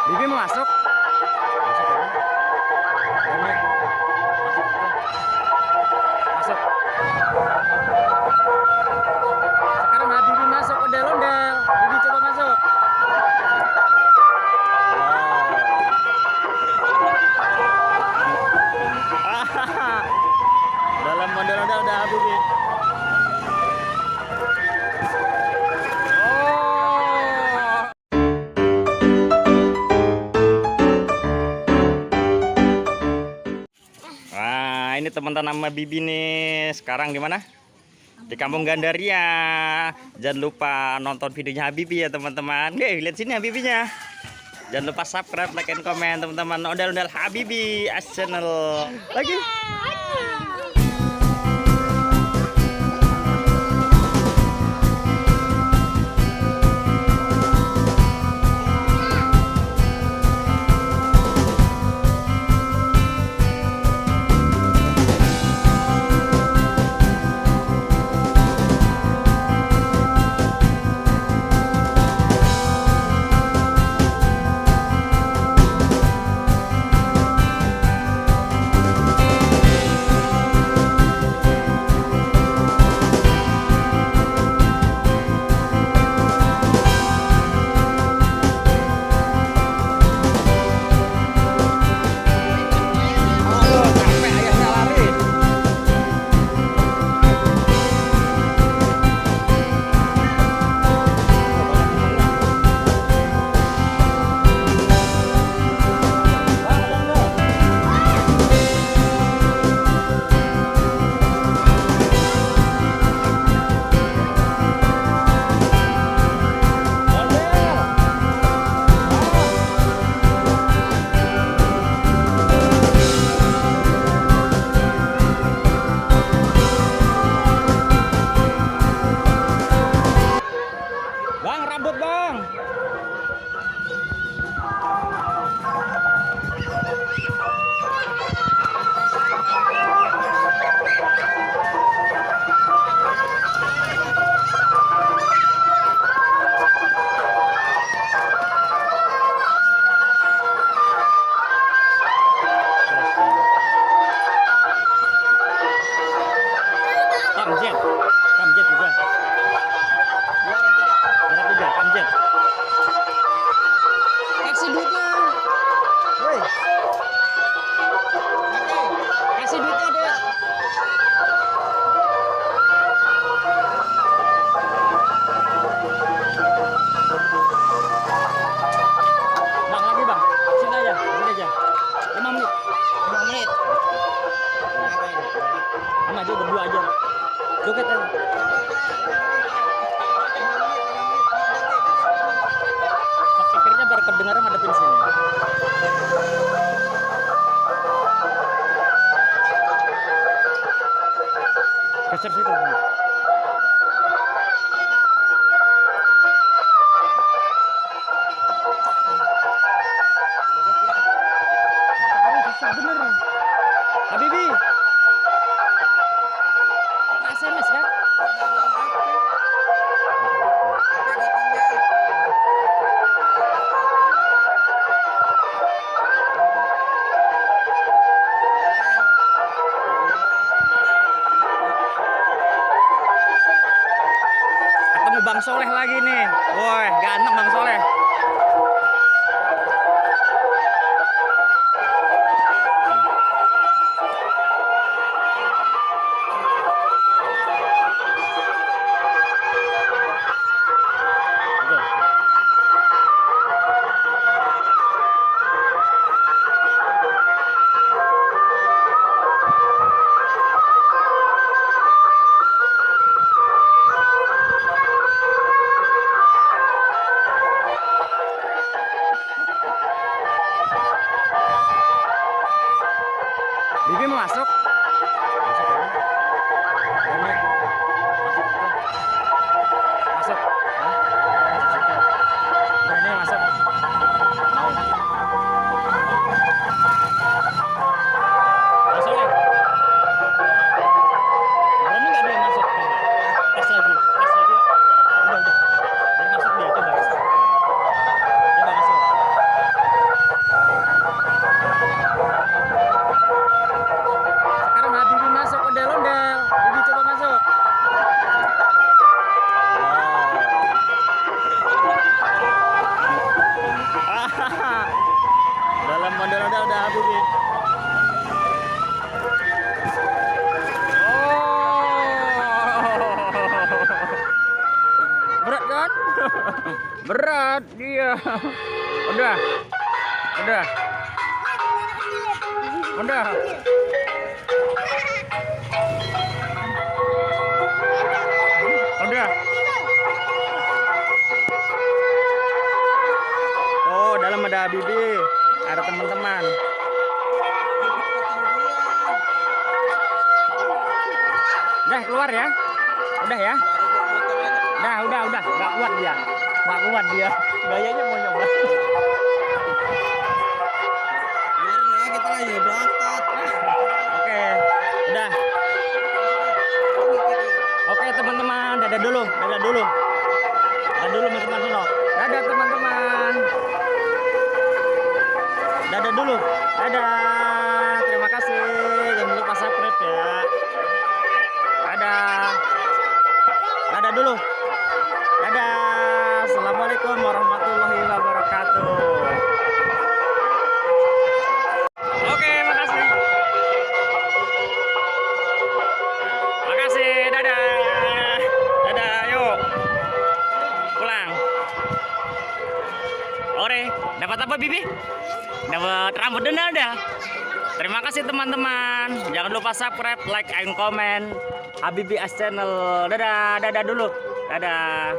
Bibi mau masuk? Masuk ya. Ini. Masuk. Sekarang Bibi masuk, ondel-ondel. Bibi coba masuk. Dalam ondel-ondel udah Bibi. Ini teman-teman nama Bibi nih sekarang di mana? Di Kampung Gandaria. Jangan lupa nonton videonya Habibi ya teman-teman. Lihat sini Habibinya. Jangan lupa subscribe, like, and comment teman-teman. Ondel-ondel Habibi channel. Lagi. Bang, rambut bang. Kamjet, kamjet juga. Berat juga, kamjet. Kasih duitnya. Woi. Kasih duitnya deh. Bang, lagi bang. Sini aja, sini aja. 5 menit. 5 menit. Sama aja berdua aja. Joget aja. Speakernya biar kedengaran madepin sini. Geser situ. Bener. Habibi. SMS kan? Ketemu Bang Soleh lagi nih. Woi, ganteng Bang Soleh. Bibi mau masuk? Masuk ya. Ini. Masuk. Berani masuk. Mau. Masuk ya. Berani nggak dia masuk? Tes lagi. Tes lagi. Udah. Biar masuk dia coba. Dia nggak masuk. lihat dia. Udah. Udah. Udah. Udah. Oh, dalam ada Bibi, ada teman-teman. Udah keluar ya. Udah ya. Udah. Nggak kuat dia. Nggak kuat dia. Gayanya mau nyoba. Ya, kita lagi berangkat. Oke. Udah. Oke teman-teman, dadah dulu. Dadah dulu teman-teman. Dadah teman-teman. Dadah dulu. Dadah. Terima kasih. Jangan lupa subscribe ya. Dadah. Dadah dulu. Dadah. Assalamualaikum warahmatullahi wabarakatuh. Oke, makasih. Makasih. Dadah. Dadah, yuk. Pulang. Ore, dapat apa Bibi? Dapat rambut dan dada. Terima kasih teman-teman. Jangan lupa subscribe, like, and comment Habibi As Channel. Dadah dulu. Dadah.